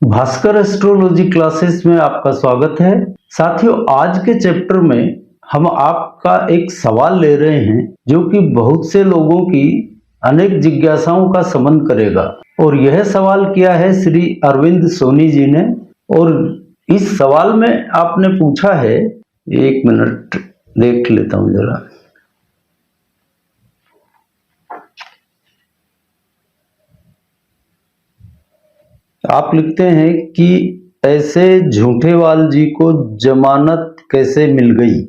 Bhaskar astrology classes में आपका स्वागत है। साथियों, आज के चैप्टर में हम आपका एक सवाल ले रहे हैं जो कि बहुत से लोगों की अनेक जिज्ञासाओं का शमन करेगा। और यह सवाल किया है श्री अरविंद सोनी जी ने। और इस सवाल में आपने पूछा है, एक मिनट देख लेता हूं जरा। आप लिखते हैं कि ऐसे झूठेवाल जी को जमानत कैसे मिल गई?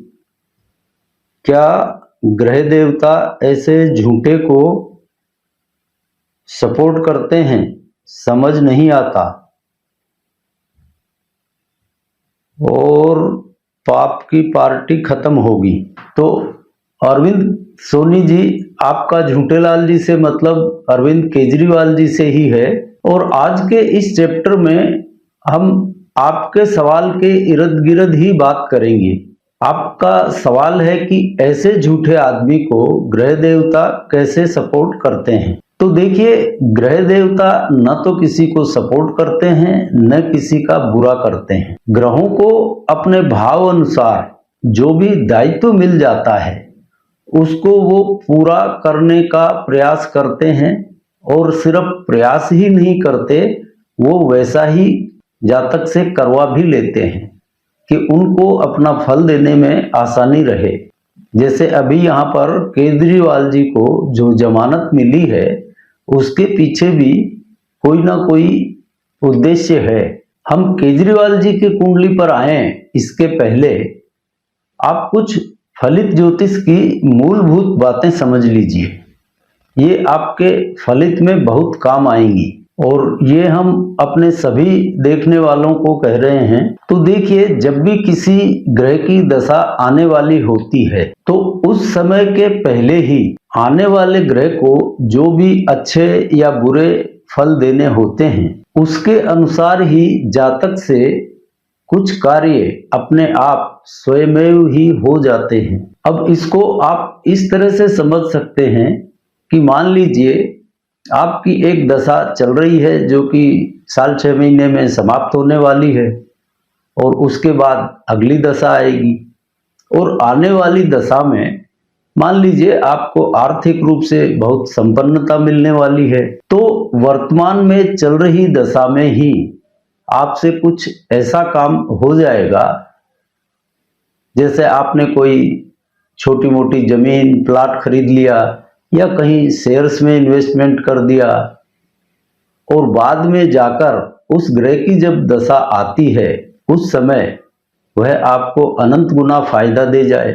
क्या ग्रह देवता ऐसे झूठे को सपोर्ट करते हैं? समझ नहीं आता। और पाप की पार्टी खत्म होगी। तो अरविंद सोनी जी, आपका झूठेलाल जी से मतलब अरविंद केजरीवाल जी से ही है। और आज के इस चैप्टर में हम आपके सवाल के इर्द गिर्द ही बात करेंगे। आपका सवाल है कि ऐसे झूठे आदमी को ग्रह देवता कैसे सपोर्ट करते हैं। तो देखिए, ग्रह देवता न तो किसी को सपोर्ट करते हैं न किसी का बुरा करते हैं। ग्रहों को अपने भाव अनुसार जो भी दायित्व मिल जाता है उसको वो पूरा करने का प्रयास करते हैं। और सिर्फ प्रयास ही नहीं करते, वो वैसा ही जातक से करवा भी लेते हैं कि उनको अपना फल देने में आसानी रहे। जैसे अभी यहाँ पर केजरीवाल जी को जो जमानत मिली है उसके पीछे भी कोई ना कोई उद्देश्य है। हम केजरीवाल जी की कुंडली पर आए इसके पहले आप कुछ फलित ज्योतिष की मूलभूत बातें समझ लीजिए। ये आपके फलित में बहुत काम आएंगी और ये हम अपने सभी देखने वालों को कह रहे हैं। तो देखिए, जब भी किसी ग्रह की दशा आने वाली होती है तो उस समय के पहले ही आने वाले ग्रह को जो भी अच्छे या बुरे फल देने होते हैं उसके अनुसार ही जातक से कुछ कार्य अपने आप स्वयमेव ही हो जाते हैं। अब इसको आप इस तरह से समझ सकते हैं कि मान लीजिए आपकी एक दशा चल रही है जो कि साल 6 महीने में समाप्त होने वाली है और उसके बाद अगली दशा आएगी। और आने वाली दशा में मान लीजिए आपको आर्थिक रूप से बहुत संपन्नता मिलने वाली है। तो वर्तमान में चल रही दशा में ही आपसे कुछ ऐसा काम हो जाएगा, जैसे आपने कोई छोटी मोटी जमीन प्लाट खरीद लिया या कहीं शेयर्स में इन्वेस्टमेंट कर दिया और बाद में जाकर उस ग्रह की जब दशा आती है उस समय वह आपको अनंत गुना फायदा दे जाए।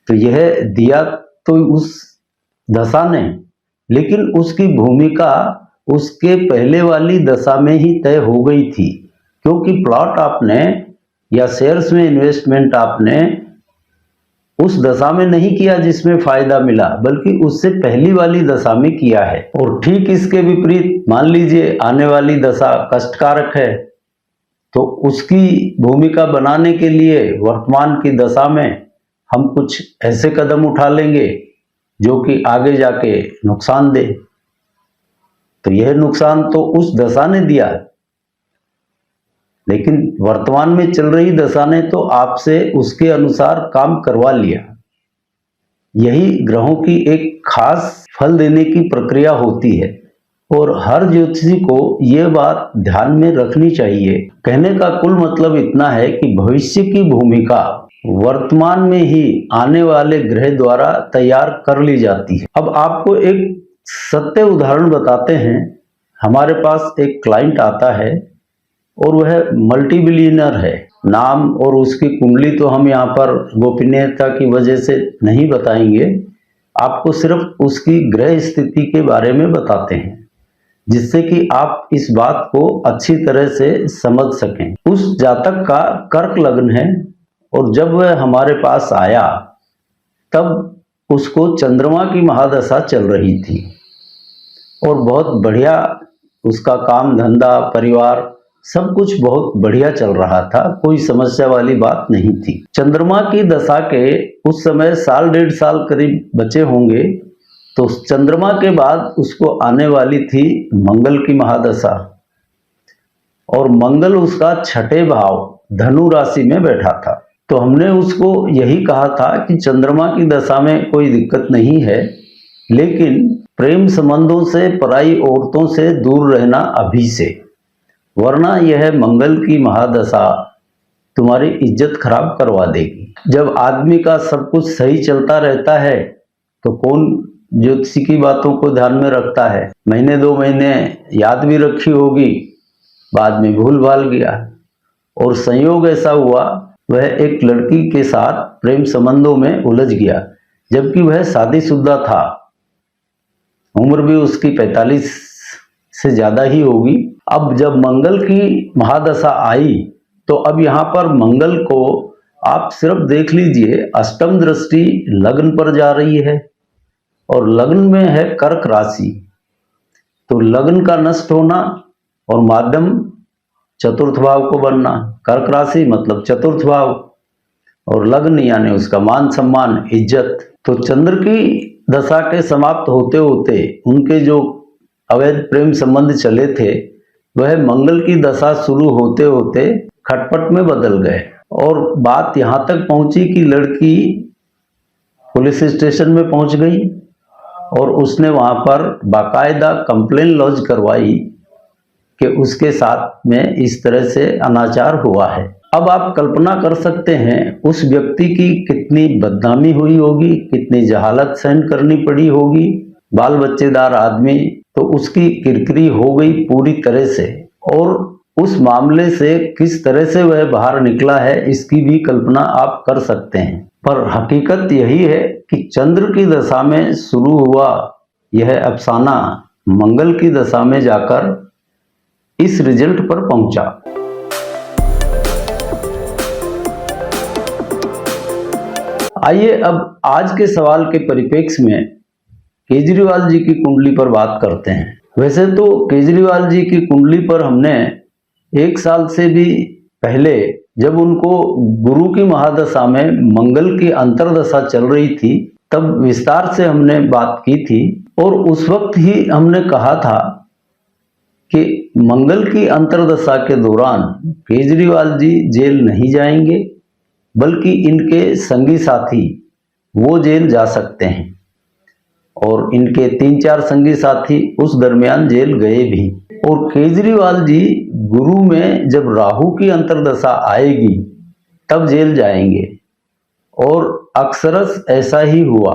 तो यह दिया तो उस दशा ने, लेकिन उसकी भूमिका उसके पहले वाली दशा में ही तय हो गई थी, क्योंकि प्लॉट आपने या शेयर्स में इन्वेस्टमेंट आपने उस दशा में नहीं किया जिसमें फायदा मिला, बल्कि उससे पहली वाली दशा में किया है। और ठीक इसके विपरीत मान लीजिए आने वाली दशा कष्टकारक है, तो उसकी भूमिका बनाने के लिए वर्तमान की दशा में हम कुछ ऐसे कदम उठा लेंगे जो कि आगे जाके नुकसान दे। तो यह नुकसान तो उस दशा ने दिया, लेकिन वर्तमान में चल रही दशा ने तो आपसे उसके अनुसार काम करवा लिया। यही ग्रहों की एक खास फल देने की प्रक्रिया होती है और हर ज्योतिषी को यह बात ध्यान में रखनी चाहिए। कहने का कुल मतलब इतना है कि भविष्य की भूमिका वर्तमान में ही आने वाले ग्रह द्वारा तैयार कर ली जाती है। अब आपको एक सत्य उदाहरण बताते हैं। हमारे पास एक क्लाइंट आता है और वह मल्टी बिलियनर है। नाम और उसकी कुंडली तो हम यहाँ पर गोपनीयता की वजह से नहीं बताएंगे, आपको सिर्फ उसकी ग्रह स्थिति के बारे में बताते हैं जिससे कि आप इस बात को अच्छी तरह से समझ सकें। उस जातक का कर्क लग्न है और जब वह हमारे पास आया तब उसको चंद्रमा की महादशा चल रही थी और बहुत बढ़िया उसका काम धंधा परिवार सब कुछ बहुत बढ़िया चल रहा था, कोई समस्या वाली बात नहीं थी। चंद्रमा की दशा के उस समय साल 1.5 साल करीब बचे होंगे। तो चंद्रमा के बाद उसको आने वाली थी मंगल की महादशा और मंगल उसका छठे भाव धनु राशि में बैठा था। तो हमने उसको यही कहा था कि चंद्रमा की दशा में कोई दिक्कत नहीं है, लेकिन प्रेम संबंधों से, पराई औरतों से दूर रहना अभी से, वरना यह मंगल की महादशा तुम्हारी इज्जत खराब करवा देगी। जब आदमी का सब कुछ सही चलता रहता है तो कौन ज्योतिषी की बातों को ध्यान में रखता है। महीने 2 महीने याद भी रखी होगी, बाद में भूल भाल गया। और संयोग ऐसा हुआ, वह एक लड़की के साथ प्रेम संबंधों में उलझ गया, जबकि वह शादीशुदा था। उम्र भी उसकी 45 से ज्यादा ही होगी। अब जब मंगल की महादशा आई तो अब यहाँ पर मंगल को आप सिर्फ देख लीजिए, अष्टम दृष्टि लग्न पर जा रही है और लग्न में है कर्क राशि। तो लग्न का नष्ट होना और माध्यम चतुर्थ भाव को बनना, कर्क राशि मतलब चतुर्थ भाव, और लग्न यानी उसका मान सम्मान इज्जत। तो चंद्र की दशा के समाप्त होते होते उनके जो अवैध प्रेम संबंध चले थे वह मंगल की दशा शुरू होते होते खटपट में बदल गए। और बात यहाँ तक पहुंची कि लड़की पुलिस स्टेशन में पहुंच गई और उसने वहां पर बाकायदा कंप्लेन लॉन्च करवाई कि उसके साथ में इस तरह से अनाचार हुआ है। अब आप कल्पना कर सकते हैं उस व्यक्ति की कितनी बदनामी हुई होगी, कितनी जहालत सहन करनी पड़ी होगी। बाल बच्चेदार आदमी, तो उसकी किरकिरी हो गई पूरी तरह से, और उस मामले से किस तरह से वह बाहर निकला है इसकी भी कल्पना आप कर सकते हैं। पर हकीकत यही है कि चंद्र की दशा में शुरू हुआ यह अफसाना मंगल की दशा में जाकर इस रिजल्ट पर पहुंचा। आइए अब आज के सवाल के परिप्रेक्ष्य में केजरीवाल जी की कुंडली पर बात करते हैं। वैसे तो केजरीवाल जी की कुंडली पर हमने 1 साल से भी पहले, जब उनको गुरु की महादशा में मंगल की अंतर्दशा चल रही थी, तब विस्तार से हमने बात की थी। और उस वक्त ही हमने कहा था कि मंगल की अंतर्दशा के दौरान केजरीवाल जी जेल नहीं जाएंगे, बल्कि इनके संगी साथी वो जेल जा सकते हैं। और इनके 3-4 संगी साथी उस दरमियान जेल गए भी। और केजरीवाल जी गुरु में जब राहु की अंतर्दशा आएगी तब जेल जाएंगे, और अक्सरस ऐसा ही हुआ।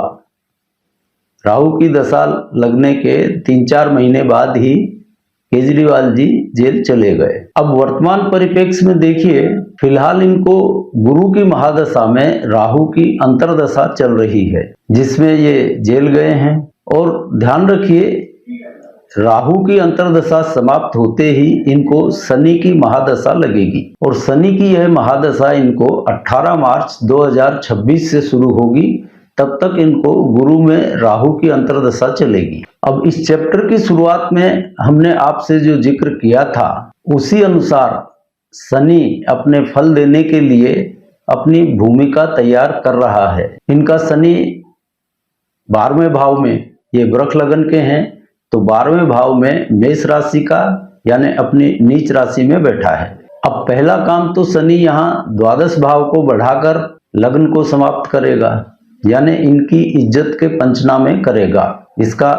राहु की दशा लगने के 3-4 महीने बाद ही केजरीवाल जी जेल चले गए। अब वर्तमान परिप्रेक्ष्य में देखिए, फिलहाल इनको गुरु की महादशा में राहु की अंतर्दशा चल रही है, जिसमें ये जेल गए हैं। और ध्यान रखिए, राहु की अंतर्दशा समाप्त होते ही इनको शनि की महादशा लगेगी, और शनि की यह महादशा इनको 18 मार्च 2026 से शुरू होगी। तब तक इनको गुरु में राहु की अंतर्दशा चलेगी। अब इस चैप्टर की शुरुआत में हमने आपसे जो जिक्र किया था उसी अनुसार शनि अपने फल देने के लिए अपनी भूमिका तैयार कर रहा है। इनका शनि 12वें भाव में, ये वृष लगन के हैं, तो 12वें भाव में मेष राशि का यानी अपनी नीच राशि में बैठा है। अब पहला काम तो शनि यहाँ द्वादश भाव को बढ़ाकर लग्न को समाप्त करेगा, यानी इनकी इज्जत के पंचनामे करेगा। इसका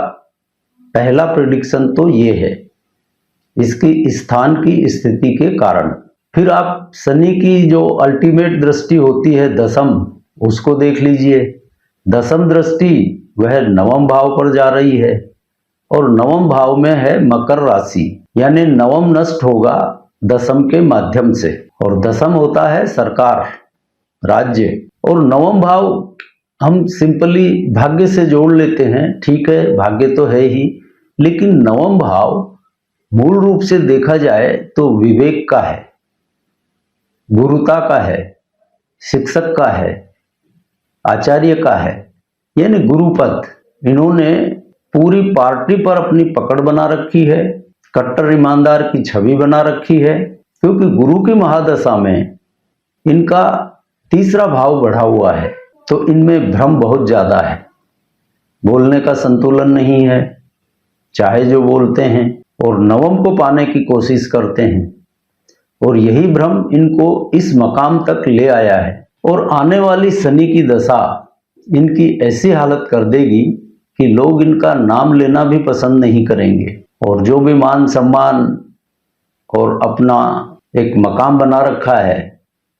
पहला प्रेडिक्शन तो ये है, इसकी स्थान की स्थिति के कारण। फिर आप शनि की जो अल्टीमेट दृष्टि होती है दशम, उसको देख लीजिए। दशम दृष्टि वह 9वें भाव पर जा रही है, और 9वें भाव में है मकर राशि, यानी 9वां नष्ट होगा दशम के माध्यम से। और दशम होता है सरकार, राज्य। और 9वां भाव हम सिंपली भाग्य से जोड़ लेते हैं, ठीक है, भाग्य तो है ही, लेकिन 9वां भाव मूल रूप से देखा जाए तो विवेक का है, गुरुता का है, शिक्षक का है, आचार्य का है, यानी गुरुपद। इन्होंने पूरी पार्टी पर अपनी पकड़ बना रखी है, कट्टर ईमानदार की छवि बना रखी है, क्योंकि गुरु की महादशा में इनका तीसरा भाव बढ़ा हुआ है। तो इनमें भ्रम बहुत ज्यादा है, बोलने का संतुलन नहीं है, चाहे जो बोलते हैं, और 9वें को पाने की कोशिश करते हैं। और यही भ्रम इनको इस मकाम तक ले आया है। और आने वाली शनि की दशा इनकी ऐसी हालत कर देगी कि लोग इनका नाम लेना भी पसंद नहीं करेंगे, और जो भी मान सम्मान और अपना एक मकाम बना रखा है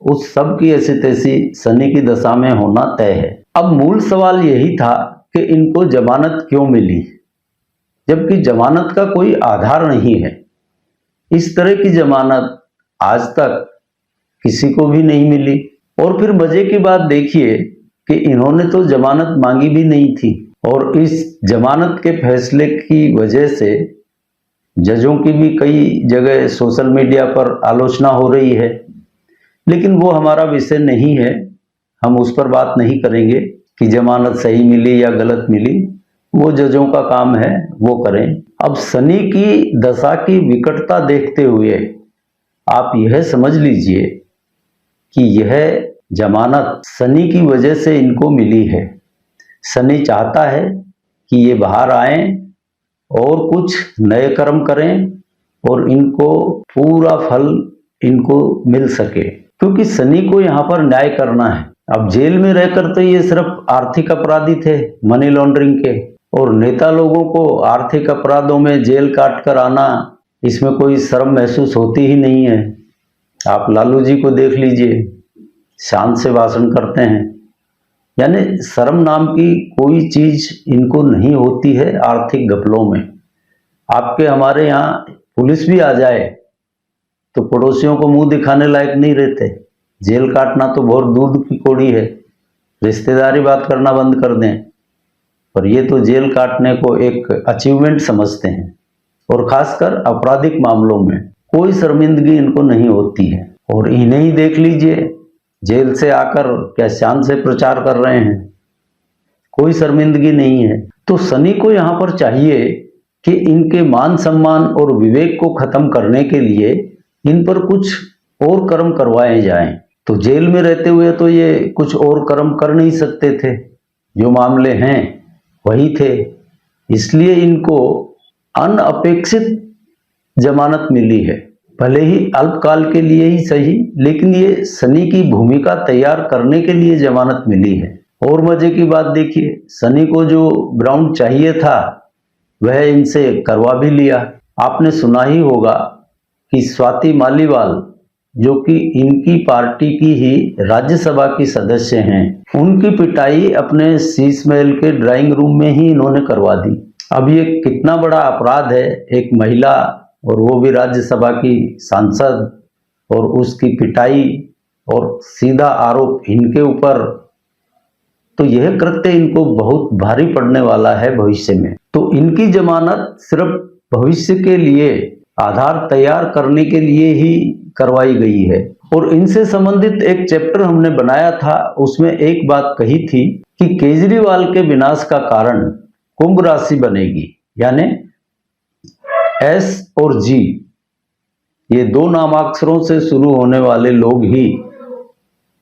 उस सब की ऐसी तैसी शनि की दशा में होना तय है। अब मूल सवाल यही था कि इनको जमानत क्यों मिली, जबकि जमानत का कोई आधार नहीं है। इस तरह की जमानत आज तक किसी को भी नहीं मिली। और फिर मजे की बात देखिए कि इन्होंने तो जमानत मांगी भी नहीं थी, और इस जमानत के फैसले की वजह से जजों की भी कई जगह सोशल मीडिया पर आलोचना हो रही है। लेकिन वो हमारा विषय नहीं है, हम उस पर बात नहीं करेंगे कि जमानत सही मिली या गलत मिली, वो जजों का काम है, वो करें। अब शनि की दशा की विकटता देखते हुए आप यह समझ लीजिए कि यह जमानत शनि की वजह से इनको मिली है। शनि चाहता है कि ये बाहर आएं और कुछ नए कर्म करें और इनको पूरा फल इनको मिल सके, क्योंकि शनि को यहाँ पर न्याय करना है। अब जेल में रहकर तो ये सिर्फ आर्थिक अपराधी थे, मनी लॉन्ड्रिंग के, और नेता लोगों को आर्थिक अपराधों में जेल काट कर आना, इसमें कोई शर्म महसूस होती ही नहीं है। आप लालू जी को देख लीजिए, शान से भाषण करते हैं, यानी शर्म नाम की कोई चीज इनको नहीं होती है आर्थिक घपलों में। आपके हमारे यहाँ पुलिस भी आ जाए तो पड़ोसियों को मुंह दिखाने लायक नहीं रहते। जेल काटना तो बहुत दूध की कौड़ी है, रिश्तेदारी बात करना बंद कर दें, पर ये तो जेल काटने को एक अचीवमेंट समझते हैं। और खासकर आपराधिक मामलों में कोई शर्मिंदगी इनको नहीं होती है। और इन्हें ही देख लीजिए, जेल से आकर क्या शान से प्रचार कर रहे हैं, कोई शर्मिंदगी नहीं है। तो शनि को यहाँ पर चाहिए कि इनके मान सम्मान और विवेक को खत्म करने के लिए इन पर कुछ और कर्म करवाए जाएं। तो जेल में रहते हुए तो ये कुछ और कर्म कर नहीं सकते थे, जो मामले हैं वही थे, इसलिए इनको अनअपेक्षित जमानत मिली है। भले ही अल्पकाल के लिए ही सही, लेकिन ये शनि की भूमिका तैयार करने के लिए जमानत मिली है। और मजे की बात देखिए, शनि को जो ग्राउंड चाहिए था वह इनसे करवा भी लिया। आपने सुना ही होगा कि स्वाति मालीवाल, जो कि इनकी पार्टी की ही राज्यसभा की सदस्य हैं, उनकी पिटाई अपने शीश महल के ड्राइंग रूम में ही इन्होंने करवा दी। अब ये कितना बड़ा अपराध है, एक महिला और वो भी राज्यसभा की सांसद, और उसकी पिटाई और सीधा आरोप इनके ऊपर, तो यह कृत्य इनको बहुत भारी पड़ने वाला है भविष्य में। तो इनकी जमानत सिर्फ भविष्य के लिए आधार तैयार करने के लिए ही करवाई गई है। और इनसे संबंधित एक चैप्टर हमने बनाया था, उसमें एक बात कही थी कि केजरीवाल के विनाश का कारण कुंभ राशि बनेगी, यानी एस और जी, ये दो नामाक्षरों से शुरू होने वाले लोग ही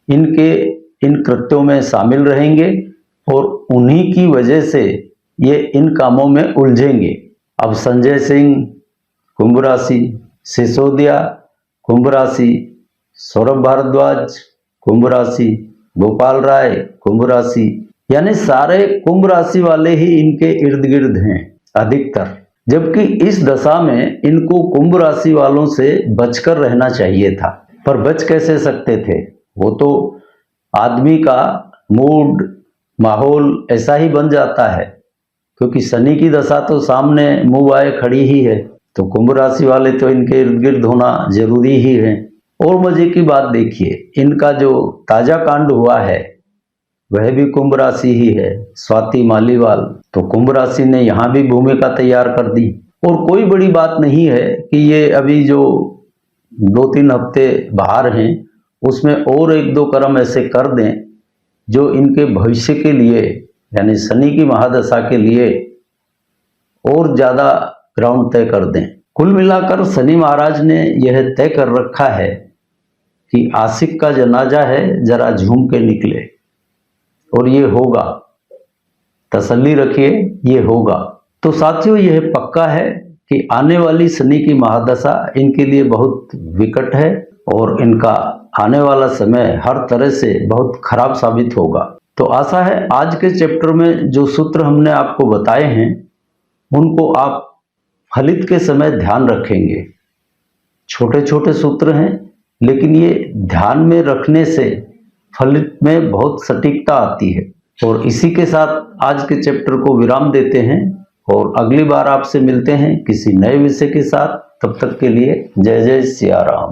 इनके इन कृत्यों में शामिल रहेंगे और उन्हीं की वजह से ये इन कामों में उलझेंगे। अब संजय सिंह कुंभ राशि, सिसोदिया कुंभ राशि, सौरभ भारद्वाज कुंभ राशि, गोपाल राय कुंभ राशि, यानी सारे कुंभ राशि वाले ही इनके इर्द गिर्द हैं अधिकतर। जबकि इस दशा में इनको कुंभ राशि वालों से बचकर रहना चाहिए था, पर बच कैसे सकते थे? वो तो आदमी का मूड, माहौल ऐसा ही बन जाता है, क्योंकि शनि की दशा तो सामने मुंह आए खड़ी ही है, तो कुंभ राशि वाले तो इनके इर्द गिर्द होना जरूरी ही है। और मजे की बात देखिए, इनका जो ताजा कांड हुआ है वह भी कुंभ राशि ही है, स्वाति मालीवाल, तो कुंभ राशि ने यहाँ भी भूमिका तैयार कर दी। और कोई बड़ी बात नहीं है कि ये अभी जो 2-3 हफ्ते बाहर हैं उसमें और 1-2 कर्म ऐसे कर दें जो इनके भविष्य के लिए, यानी शनि की महादशा के लिए और ज़्यादा ग्राउंड तय कर दें। कुल मिलाकर शनि महाराज ने यह तय कर रखा है कि आशिक का जनाजा है, जरा झूम के निकले, और ये होगा, तसल्ली रखिए, ये होगा। तो साथियों, यह पक्का है कि आने वाली शनि की महादशा इनके लिए बहुत विकट है और इनका आने वाला समय हर तरह से बहुत खराब साबित होगा। तो आशा है आज के चैप्टर में जो सूत्र हमने आपको बताए हैं उनको आप फलित के समय ध्यान रखेंगे। छोटे छोटे सूत्र हैं, लेकिन ये ध्यान में रखने से फलित में बहुत सटीकता आती है। और इसी के साथ आज के चैप्टर को विराम देते हैं और अगली बार आपसे मिलते हैं किसी नए विषय के साथ। तब तक के लिए जय जय सिया राम।